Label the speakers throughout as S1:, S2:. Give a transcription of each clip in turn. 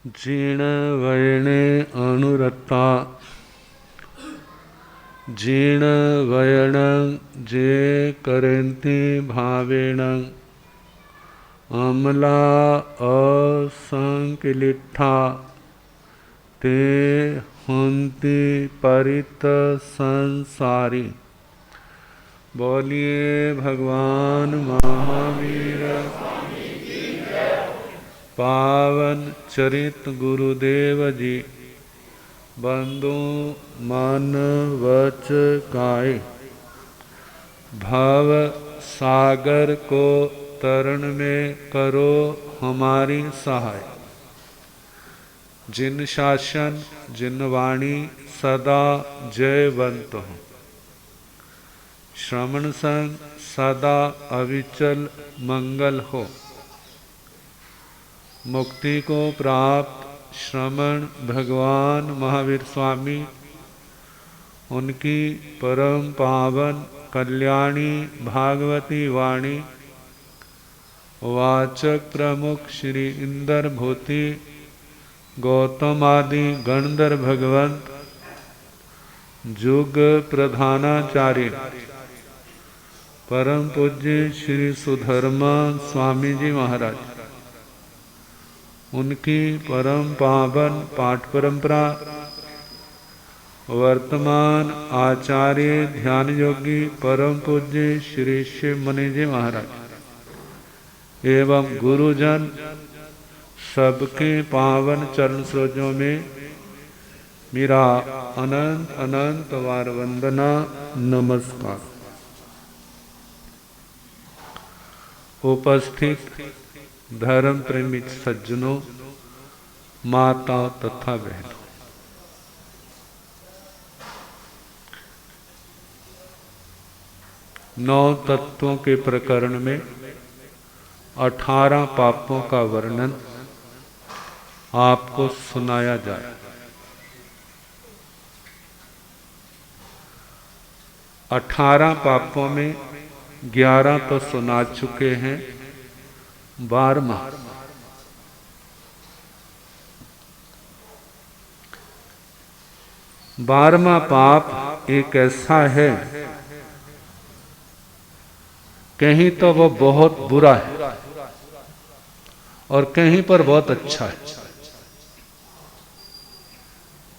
S1: जीर्ण वयने अनुरता जीर्ण वयन जे करन्ति भावेन अमला असंकिलिठा ते हुन्ति परित संसारी। बोलिए भगवान महावीर पावन चरित गुरुदेव जी। बंधु मन वच काए भव सागर को तरण में करो हमारी सहाय। जिन शासन जिन वाणी सदा जयवंत हो। श्रवण संग सदा अविचल मंगल हो। मुक्ति को प्राप्त श्रमण भगवान महावीर स्वामी उनकी परम पावन कल्याणी भागवती वाणी वाचक प्रमुख श्री इंद्र भूति गौतम आदि गणधर भगवंत जुग प्रधानाचार्य परम पूज्य श्री सुधर्मा स्वामी जी महाराज उनकी परम पावन पाठ परंपरा वर्तमान आचार्य ध्यान योगी परम पूज्य श्री शिव मुनि जी महाराज एवं गुरुजन सबके पावन चरण सरोजों में मेरा अनंत अनंत वार वंदना नमस्कार। उपस्थित धर्म प्रेमी सज्जनों, माता तथा बहनों, नौ तत्वों के प्रकरण में 18 पापों का वर्णन आपको सुनाया जाए। 18 पापों में 11 तो सुना चुके हैं, 12वां पाप एक ऐसा है, कहीं तो वो बहुत बुरा है और कहीं पर बहुत अच्छा है।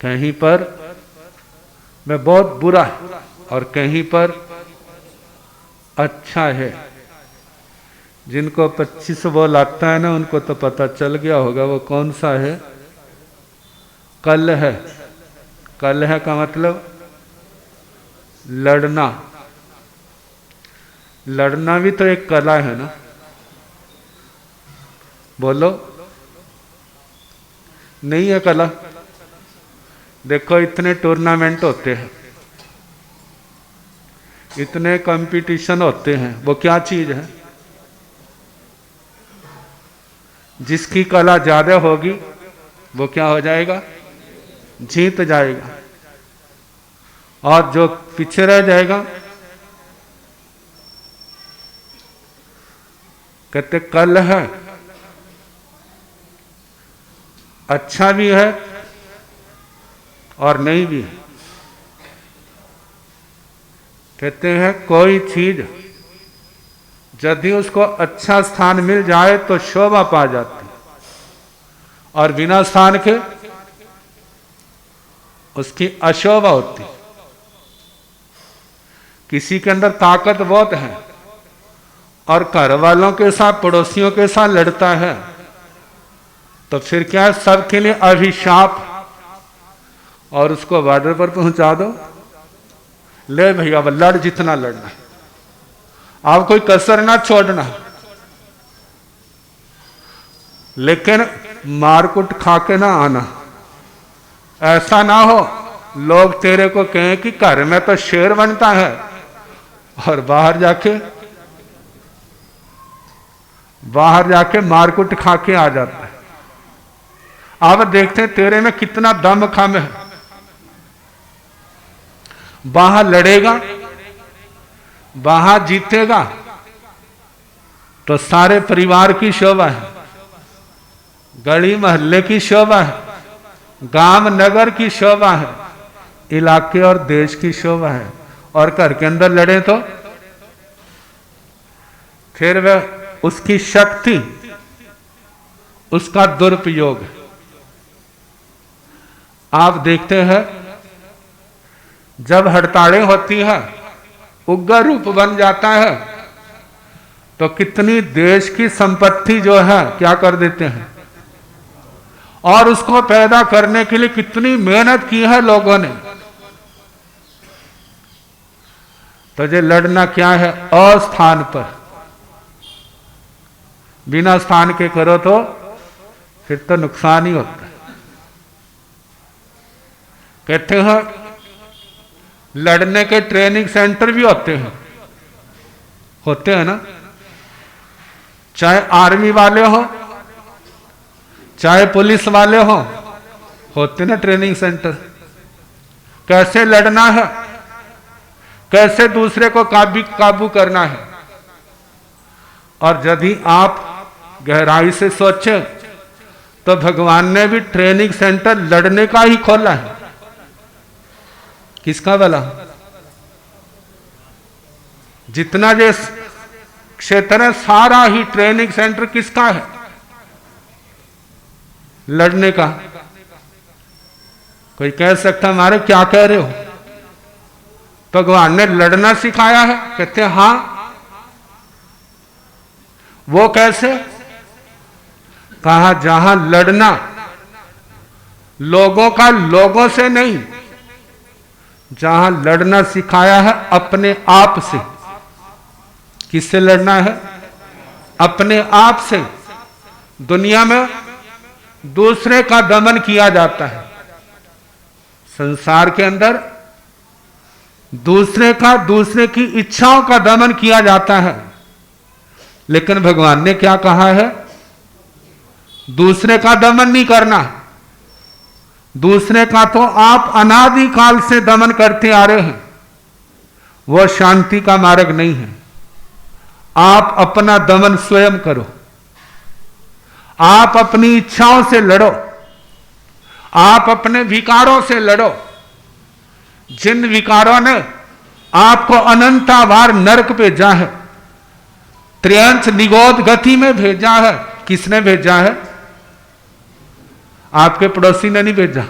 S1: कहीं पर मैं बहुत बुरा है और कहीं पर अच्छा है। जिनको 25 बोल आता है ना, उनको तो पता चल गया होगा वो कौन सा है। कलह है। कलह का मतलब लड़ना। लड़ना भी तो एक कला है ना। बोलो, नहीं है कला? देखो इतने टूर्नामेंट होते हैं, इतने कंपटीशन होते हैं, वो क्या चीज है? जिसकी कला ज्यादा होगी वो क्या हो जाएगा? जीत जाएगा। और जो पीछे रह जाएगा कहते कलह है। अच्छा भी है और नहीं भी है। कहते हैं कोई चीज यदि उसको अच्छा स्थान मिल जाए तो शोभा पा जाती, और बिना स्थान के उसकी अशोभा होती। किसी के अंदर ताकत बहुत है और घर वालों के साथ पड़ोसियों के साथ लड़ता है, तो फिर क्या है? सबके लिए अभिशाप। और उसको बॉर्डर पर पहुंचा दो, ले भैया लड़ जितना लड़ना, आप कोई कसर ना छोड़ना, लेकिन मारकुट खा के ना आना। ऐसा ना हो लोग तेरे को कहें कि घर में तो शेर बनता है और बाहर जाके मारकुट खा के आ जाता है। आप देखते हैं तेरे में कितना दम खम है। बाहर लड़ेगा, बाहर जीतेगा तो सारे परिवार की शोभा है। गली मोहल्ले की शोभा है, गांव नगर की शोभा है, इलाके और देश की शोभा है। और घर के अंदर लड़े तो फिर वह उसकी शक्ति, उसका दुरुपयोग। आप देखते हैं जब हड़तालें होती हैं, उग्र रूप बन जाता है, तो कितनी देश की संपत्ति जो है क्या कर देते हैं, और उसको पैदा करने के लिए कितनी मेहनत की है लोगों ने। तो ये लड़ना क्या है, अस्थान पर, बिना स्थान के करो तो फिर तो नुकसान ही होता है। कहते हैं लड़ने के ट्रेनिंग सेंटर भी होते हैं ना, चाहे आर्मी वाले हो चाहे पुलिस वाले हो, होते ना ट्रेनिंग सेंटर। कैसे लड़ना है, कैसे दूसरे को काबू करना है। और यदि आप गहराई से सोचें तो भगवान ने भी ट्रेनिंग सेंटर लड़ने का ही खोला है। किसका भला? जितना ये क्षेत्र है सारा ही ट्रेनिंग सेंटर किसका है? लड़ने का। कोई कह सकता हमारे क्या कह रहे हो, भगवान ने लड़ना सिखाया है? कहते हैं हां। वो कैसे? कहा जहां लड़ना लोगों का लोगों से नहीं, जहां लड़ना सिखाया है अपने आप से। किससे लड़ना है? अपने आप से। दुनिया में दूसरे का दमन किया जाता है, संसार के अंदर दूसरे की इच्छाओं का दमन किया जाता है। लेकिन भगवान ने क्या कहा है? दूसरे का दमन नहीं करना। दूसरे का तो आप अनादि काल से दमन करते आ रहे हैं, वो शांति का मार्ग नहीं है। आप अपना दमन स्वयं करो, आप अपनी इच्छाओं से लड़ो, आप अपने विकारों से लड़ो। जिन विकारों ने आपको अनंतावार नरक भेजा है, त्र्यंच निगोद गति में भेजा है, किसने भेजा है? आपके पड़ोसी ने नहीं भेजा,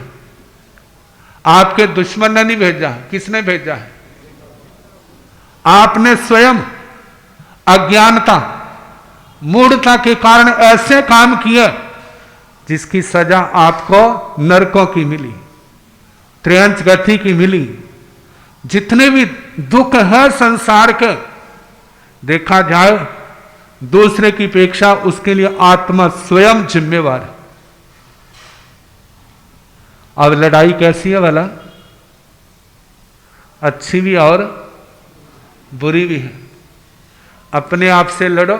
S1: आपके दुश्मन ने नहीं भेजा, किसने भेजा है? आपने स्वयं अज्ञानता, मूढ़ता के कारण ऐसे काम किए जिसकी सजा आपको नरकों की मिली, त्र्यंच गति की मिली। जितने भी दुख है संसार के, देखा जाए दूसरे की अपेक्षा उसके लिए आत्मा स्वयं जिम्मेवार है। अब लड़ाई कैसी है भला? अच्छी भी और बुरी भी है। अपने आप से लड़ो,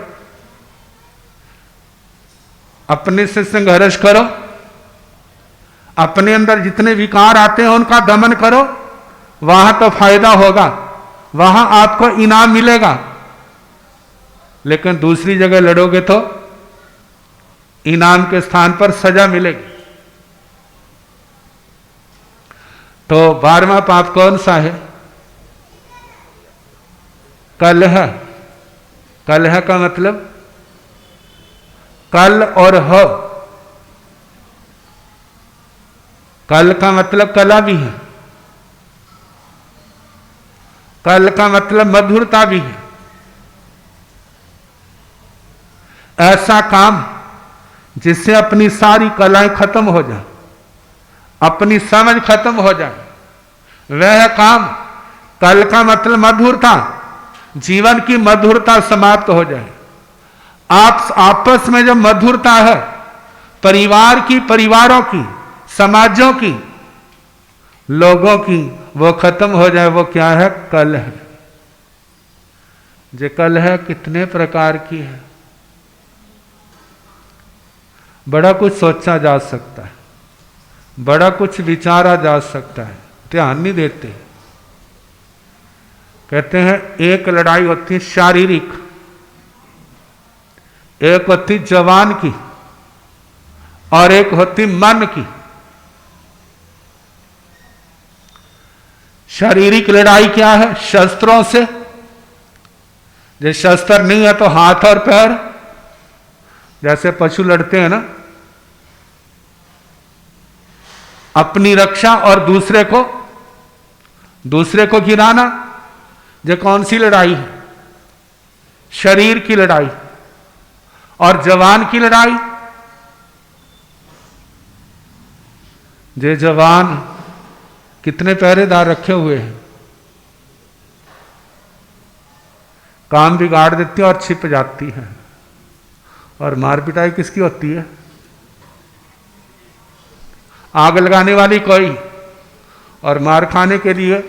S1: अपने से संघर्ष करो, अपने अंदर जितने विकार आते हैं उनका दमन करो, वहां तो फायदा होगा, वहां आपको इनाम मिलेगा। लेकिन दूसरी जगह लड़ोगे तो इनाम के स्थान पर सजा मिलेगी। तो 12वां पाप कौन सा है? कलह। कलह का मतलब कल और ह। कल का मतलब कला भी है, कल का मतलब मधुरता भी है। ऐसा काम जिससे अपनी सारी कलाएं खत्म हो जाए, अपनी समझ खत्म हो जाए, वह काम। कल का मतलब मधुरता, जीवन की मधुरता समाप्त हो जाए। आप आपस में जब मधुरता है, परिवार की, परिवारों की, समाजों की, लोगों की, वो खत्म हो जाए, वो क्या है? कल है। जो कल है कितने प्रकार की है, बड़ा कुछ सोचा जा सकता है, बड़ा कुछ विचारा जा सकता है, ध्यान नहीं देते। कहते हैं एक लड़ाई होती है शारीरिक, एक होती जवान की, और एक होती मन की। शारीरिक लड़ाई क्या है? शस्त्रों से। जो शस्त्र नहीं है तो हाथ और पैर, जैसे पशु लड़ते हैं ना, अपनी रक्षा और दूसरे को गिराना। ये कौन सी लड़ाई है? शरीर की लड़ाई। और जवान की लड़ाई, जे जवान कितने पहरेदार रखे हुए हैं, काम बिगाड़ देती है और छिप जाती है। और मार पिटाई किसकी होती है? आग लगाने वाली कोई, और मार खाने के लिए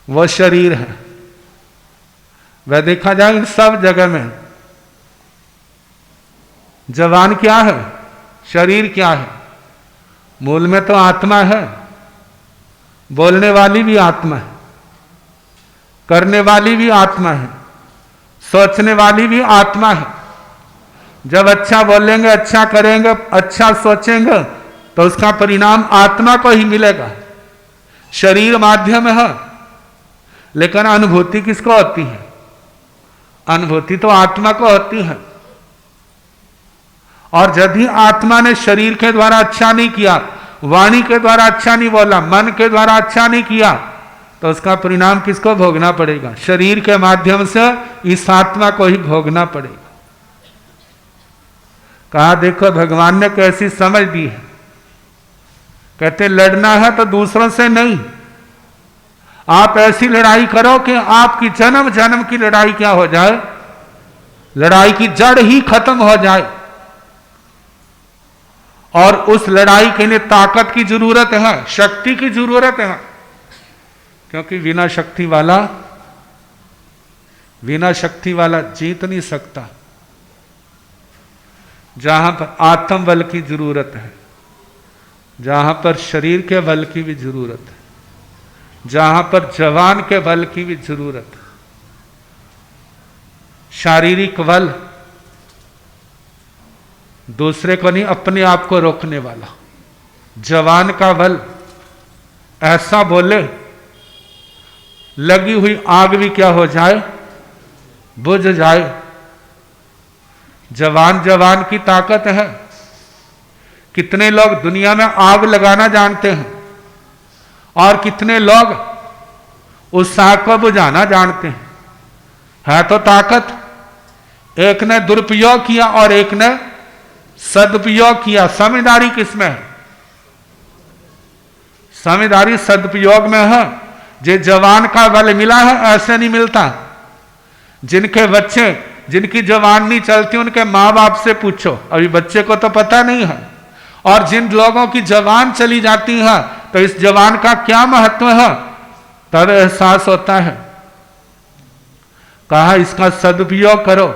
S1: वो शरीर है। वह देखा जाए इन सब जगह में जवान क्या है, शरीर क्या है? मूल में तो आत्मा है। बोलने वाली भी आत्मा है, करने वाली भी आत्मा है, सोचने वाली भी आत्मा है। जब अच्छा बोलेंगे, अच्छा करेंगे, अच्छा सोचेंगे तो उसका परिणाम आत्मा को ही मिलेगा। शरीर माध्यम है, लेकिन अनुभूति किसको होती है? अनुभूति तो आत्मा को होती है। और यदि आत्मा ने शरीर के द्वारा अच्छा नहीं किया, वाणी के द्वारा अच्छा नहीं बोला, मन के द्वारा अच्छा नहीं किया, तो उसका परिणाम किसको भोगना पड़ेगा? शरीर के माध्यम से इस आत्मा को ही भोगना पड़ेगा। कहा देखो भगवान ने कैसी समझ दी है। कहते लड़ना है तो दूसरों से नहीं, आप ऐसी लड़ाई करो कि आपकी जन्म जन्म की लड़ाई क्या हो जाए, लड़ाई की जड़ ही खत्म हो जाए। और उस लड़ाई के लिए ताकत की जरूरत है, शक्ति की जरूरत है, क्योंकि बिना शक्ति वाला जीत नहीं सकता। जहां पर आत्म बल की जरूरत है, जहां पर शरीर के बल की भी जरूरत है, जहां पर जवान के बल की भी जरूरत है। शारीरिक बल दूसरे को नहीं, अपने आप को रोकने वाला। जवान का बल ऐसा बोले लगी हुई आग भी क्या हो जाए, बुझ जाए। जवान की ताकत है। कितने लोग दुनिया में आग लगाना जानते हैं और कितने लोग उस आग को बुझाना जानते हैं। है तो ताकत। एक ने दुरुपयोग किया और एक ने सदुपयोग किया। समझदारी किसमें है? समझदारी सदुपयोग में है। जो जवान का बल मिला है ऐसे नहीं मिलता। जिनके बच्चे, जिनकी जवान नहीं चलती, उनके माँ बाप से पूछो, अभी बच्चे को तो पता नहीं है। और जिन लोगों की जवान चली जाती है तो इस जवान का क्या महत्व है, तब एहसास होता है। कहा इसका सदुपयोग करो।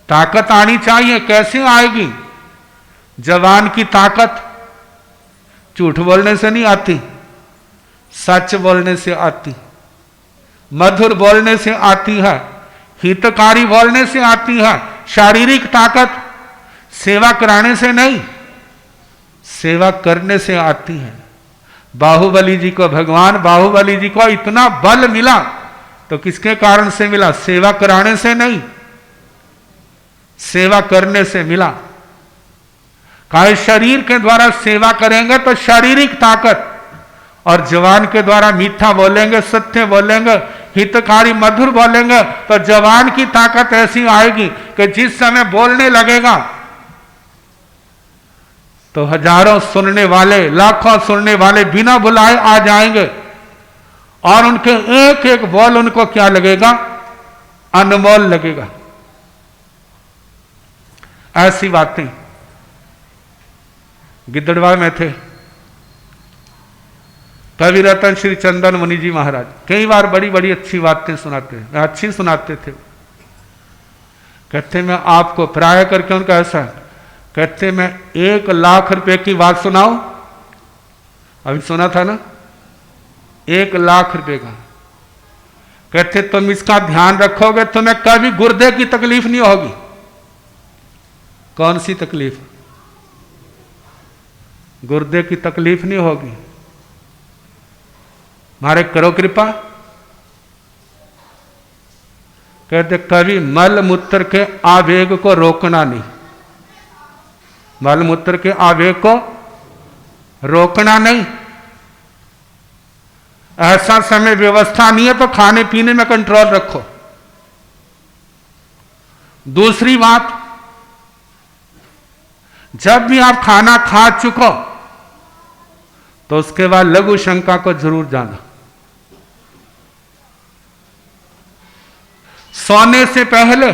S1: ताकत आनी चाहिए। कैसे आएगी? जवान की ताकत झूठ बोलने से नहीं आती, सच बोलने से आती, मधुर बोलने से आती है, हितकारी बोलने से आती है। शारीरिक ताकत सेवा कराने से नहीं, सेवा करने से आती है। बाहुबली जी को, भगवान बाहुबली जी को इतना बल मिला तो किसके कारण से मिला? सेवा कराने से नहीं, सेवा करने से मिला। कहा शरीर के द्वारा सेवा करेंगे तो शारीरिक ताकत, और जवान के द्वारा मीठा बोलेंगे, सत्य बोलेंगे, हितकारी मधुर बोलेंगे तो जवान की ताकत ऐसी आएगी कि जिस समय बोलने लगेगा तो हजारों सुनने वाले, लाखों सुनने वाले बिना बुलाए आ जाएंगे और उनके एक एक बोल उनको क्या लगेगा? अनमोल लगेगा। ऐसी बातें गिद्धड़वा में थे कवि रतन श्री चंदन मुनि जी महाराज। कई बार बड़ी बड़ी अच्छी बातें सुनाते हैं, अच्छी सुनाते थे। कहते मैं आपको प्राय करके उनका ऐसा, कहते मैं 1 लाख रुपए की बात सुनाऊं। अभी सुना था ना, 1 लाख रुपए का। कहते तुम इसका ध्यान रखोगे तो मैं कभी गुर्दे की तकलीफ नहीं होगी। कौन सी तकलीफ? गुर्दे की तकलीफ नहीं होगी। मारे करो कृपा। कहते कभी मल मूत्र के आवेग को रोकना नहीं, मल मूत्र के आवेग को रोकना नहीं। ऐसा समय व्यवस्था नहीं है तो खाने पीने में कंट्रोल रखो। दूसरी बात, जब भी आप खाना खा चुको तो उसके बाद लघु शंका को जरूर जाना। सोने से पहले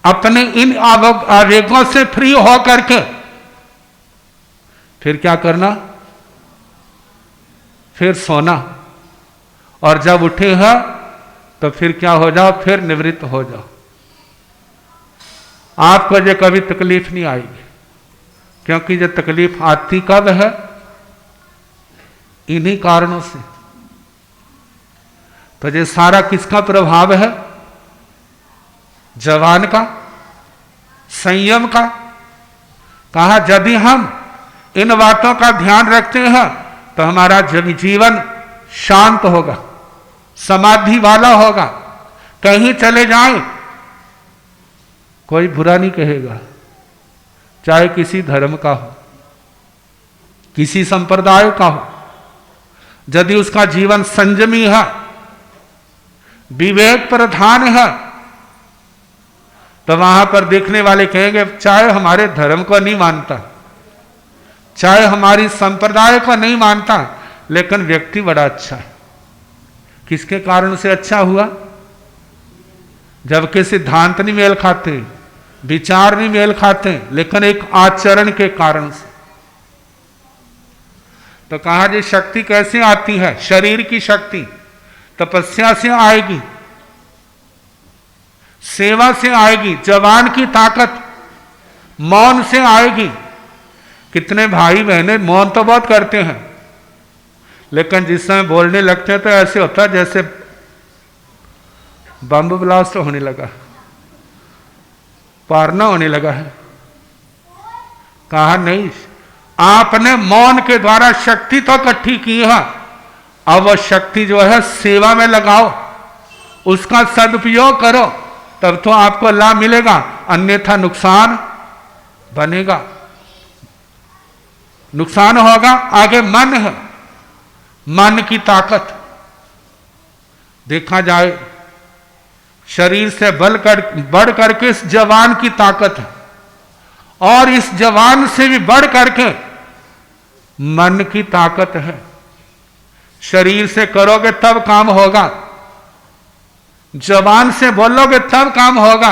S1: अपने इन आवेगों से फ्री हो करके फिर क्या करना, फिर सोना। और जब उठे हैं तो फिर क्या हो जाओ, फिर निवृत्त हो जाओ। आपको ये कभी तकलीफ नहीं आएगी, क्योंकि ये तकलीफ आती कब है, इन्हीं कारणों से। तो ये सारा किसका प्रभाव है, जवान का, संयम का। कहा यदि हम इन बातों का ध्यान रखते हैं तो हमारा जीवन शांत होगा, समाधि वाला होगा। कहीं चले जाएं कोई बुरा नहीं कहेगा, चाहे किसी धर्म का हो, किसी संप्रदाय का हो। यदि उसका जीवन संयमी है, विवेक प्रधान है, तो वहां पर देखने वाले कहेंगे चाहे हमारे धर्म को नहीं मानता, चाहे हमारी संप्रदाय को नहीं मानता, लेकिन व्यक्ति बड़ा अच्छा है। किसके कारण से अच्छा हुआ, जबकि सिद्धांत नहीं मेल खाते, विचार नहीं मेल खाते, लेकिन एक आचरण के कारण से। तो कहा जी शक्ति कैसे आती है, शरीर की शक्ति तपस्या से आएगी, सेवा से आएगी, जवान की ताकत मौन से आएगी। कितने भाई बहने मौन तो बहुत करते हैं, लेकिन जिस समय बोलने लगते हैं तो ऐसे होता है जैसे बम ब्लास्ट होने लगा, पारना होने लगा है। कहा नहीं, आपने मौन के द्वारा शक्ति तो इकट्ठी की है, अब वो शक्ति जो है सेवा में लगाओ, उसका सदुपयोग करो, तब तो आपको लाभ मिलेगा, अन्यथा नुकसान बनेगा, नुकसान होगा। आगे मन है, मन की ताकत देखा जाए, शरीर से बढ़ करके इस जवान की ताकत है, और इस जवान से भी बढ़ करके मन की ताकत है। शरीर से करोगे तब काम होगा, जवान से बोलोगे तब काम होगा।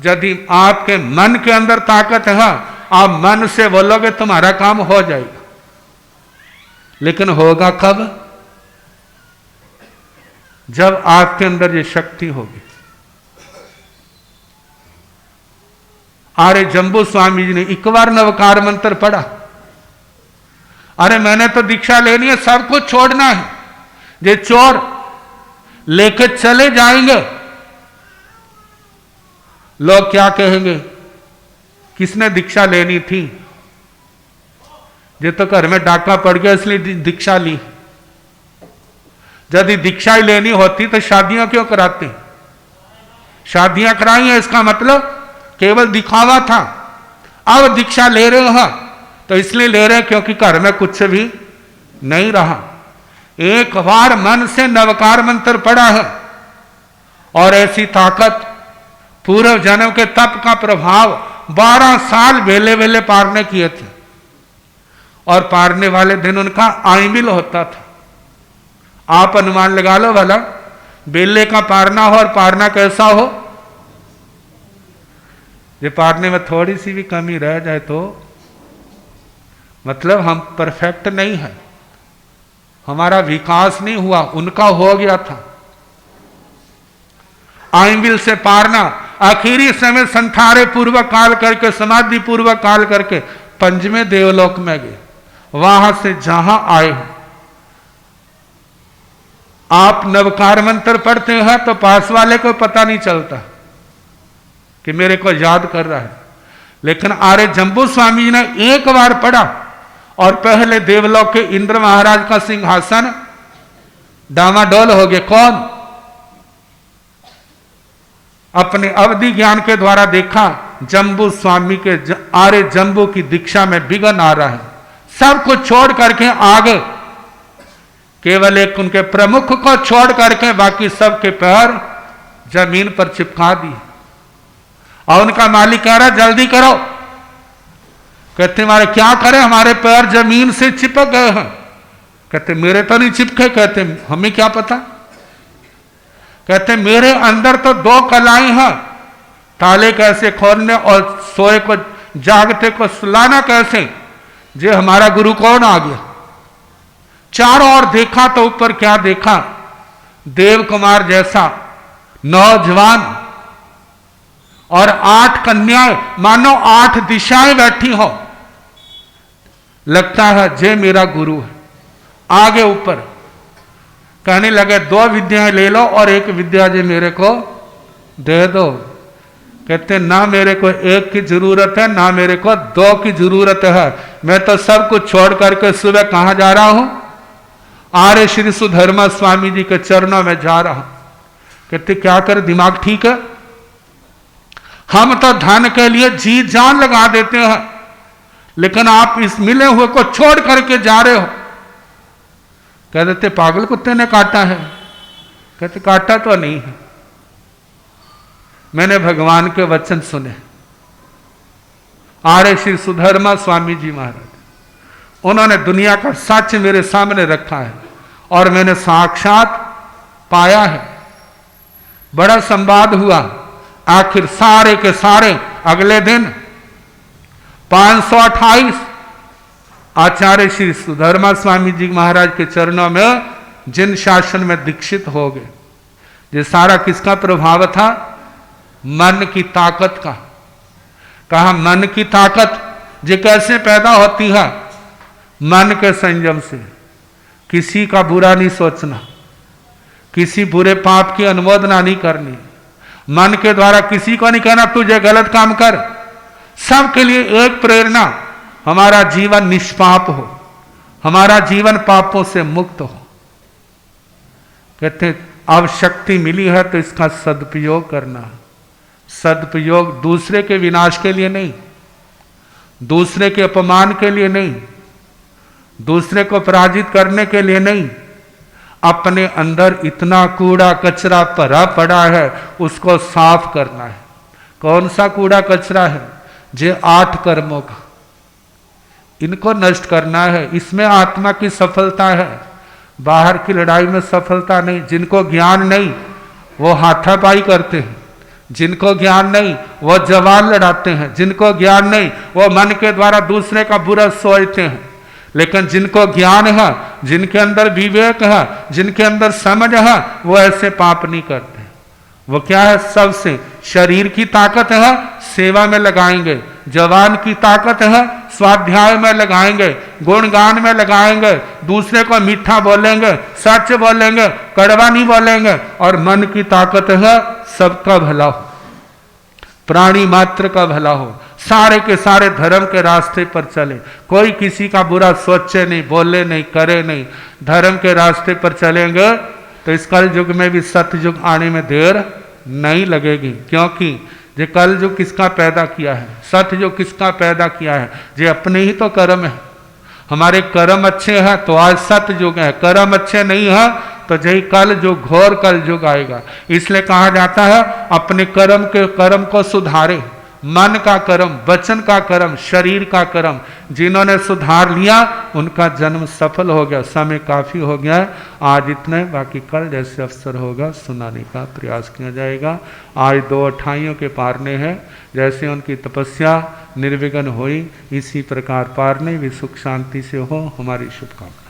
S1: यदि आपके मन के अंदर ताकत है, आप मन से बोलोगे तुम्हारा काम हो जाएगा, लेकिन होगा कब, जब आपके अंदर ये शक्ति होगी। आर्य जंबू स्वामी जी ने एक बार नवकार मंत्र पढ़ा, अरे मैंने तो दीक्षा लेनी है, सब कुछ छोड़ना है, ये चोर लेके चले जाएंगे, लोग क्या कहेंगे, किसने दीक्षा लेनी थी, ये तो घर में डाका पड़ गया इसलिए दीक्षा ली। यदि दीक्षा ही लेनी होती तो शादियां क्यों कराते, शादियां कराई हैं इसका मतलब केवल दिखावा था। अब दीक्षा ले रहे हो तो इसलिए ले रहे हैं क्योंकि घर में कुछ भी नहीं रहा। एक बार मन से नवकार मंत्र पड़ा है और ऐसी ताकत, पूर्व जन्म के तप का प्रभाव 12 साल वेले वेले पारने किए थे, और पारने वाले दिन उनका आईमिल होता था। आप अनुमान लगा लो भला, बेले का पारना हो और पारना कैसा हो। ये पारने में थोड़ी सी भी कमी रह जाए तो मतलब हम परफेक्ट नहीं है, हमारा विकास नहीं हुआ, उनका हो गया था। आईमिल से पारना, आखिरी समय संथारे पूर्वक काल करके, समाधि पूर्वक काल करके पंचमे देवलोक में गए। वहां से जहां आए हो, आप नवकार मंत्र पढ़ते हैं तो पास वाले को पता नहीं चलता कि मेरे को याद कर रहा है, लेकिन आर्य जम्बू स्वामी जी ने एक बार पढ़ा और पहले देवलोक के इंद्र महाराज का सिंहासन डामाडोल हो गया। कौन? अपने अवधि ज्ञान के द्वारा देखा जम्बू स्वामी के आर्य जम्बू की दीक्षा में विघ्न आ रहा है, सब कुछ छोड़ करके आगे, केवल एक उनके प्रमुख को छोड़ करके बाकी सबके पैर जमीन पर चिपका दिए। और उनका मालिक कह रहा जल्दी करो। कहते हमारे क्या करें, हमारे पैर जमीन से चिपक गए हैं। कहते मेरे तो नहीं चिपके। कहते हमें क्या पता। कहते मेरे अंदर तो 2 कलाएं हैं, ताले कैसे खोलने और सोए को जागते को सुलाना कैसे। जे हमारा गुरु कौन आ गया। चारों ओर देखा तो ऊपर क्या देखा, देव कुमार जैसा नौजवान और 8 कन्याएं, मानो 8 दिशाएं बैठी हो। लगता है जे मेरा गुरु है। आगे ऊपर कहने लगे 2 विद्याएं ले लो और 1 विद्या जे मेरे को दे दो। कहते ना मेरे को 1 की जरूरत है, ना मेरे को 2 की जरूरत है। मैं तो सब कुछ छोड़ करके सुबह कहां जा रहा हूं, आर्य श्री सुधर्मा स्वामी जी के चरणों में जा रहा हूं। कहते क्या कर, दिमाग ठीक है। हम तो धन के लिए जी जान लगा देते हैं, लेकिन आप इस मिले हुए को छोड़ करके जा रहे हो। कह देते पागल कुत्ते ने काटा है। कहते काटा तो नहीं है, मैंने भगवान के वचन सुने। आर्य श्री सुधर्मा स्वामी जी महाराज, उन्होंने दुनिया का सच मेरे सामने रखा है और मैंने साक्षात पाया है। बड़ा संवाद हुआ। आखिर सारे के सारे अगले दिन 528 आचार्य श्री सुधर्मा स्वामी जी महाराज के चरणों में जिन शासन में दीक्षित हो गए। ये सारा किसका प्रभाव था? मन की ताकत का। कहा मन की ताकत ये कैसे पैदा होती है? मन के संयम से। किसी का बुरा नहीं सोचना, किसी बुरे पाप की अनुमोदना नहीं करनी, मन के द्वारा किसी को नहीं कहना तुझे गलत काम कर। सबके लिए एक प्रेरणा, हमारा जीवन निष्पाप हो, हमारा जीवन पापों से मुक्त हो। कहते अब शक्ति मिली है तो इसका सदुपयोग करना। सदुपयोग दूसरे के विनाश के लिए नहीं, दूसरे के अपमान के लिए नहीं, दूसरे को पराजित करने के लिए नहीं। अपने अंदर इतना कूड़ा कचरा भरा पड़ा है, उसको साफ करना है। कौन सा कूड़ा कचरा है? जे 8 कर्मों का, इनको नष्ट करना है। इसमें आत्मा की सफलता है, बाहर की लड़ाई में सफलता नहीं। जिनको ज्ञान नहीं वो हाथापाई करते हैं, जिनको ज्ञान नहीं वो जवान लड़ाते हैं, जिनको ज्ञान नहीं वो मन के द्वारा दूसरे का बुरा सोचते हैं। लेकिन जिनको ज्ञान है, जिनके अंदर विवेक है, जिनके अंदर समझ है, वो ऐसे पाप नहीं करते। वो क्या है? सबसे शरीर की ताकत है, सेवा में लगाएंगे। जवान की ताकत है, स्वाध्याय में लगाएंगे, गुणगान में लगाएंगे, दूसरे को मीठा बोलेंगे, सच बोलेंगे, कड़वा नहीं बोलेंगे। और मन की ताकत है सबका भला हो, प्राणी मात्र का भला हो, सारे के सारे धर्म के रास्ते पर चले, कोई किसी का बुरा सोचे नहीं, बोले नहीं, करे नहीं। धर्म के रास्ते पर चलेंगे तो इस कल युग में भी सतयुग आने में देर नहीं लगेगी। क्योंकि ये कल युग किसका पैदा किया है? सतयुग किसका पैदा किया है? ये अपने ही तो कर्म है। हमारे कर्म अच्छे हैं तो आज सतयुग है, कर्म अच्छे नहीं है तो यही कल जो घोर कल युग आएगा। इसलिए कहा जाता है अपने कर्म को सुधारे। मन का कर्म, वचन का कर्म, शरीर का कर्म जिन्होंने सुधार लिया उनका जन्म सफल हो गया। समय काफी हो गया है, आज इतने, बाकी कल जैसे अवसर होगा सुनाने का प्रयास किया जाएगा। आज 2 अठाइयों के पारने हैं, जैसे उनकी तपस्या निर्विघ्न हुई इसी प्रकार पारने भी सुख शांति से हो, हमारी शुभकामना।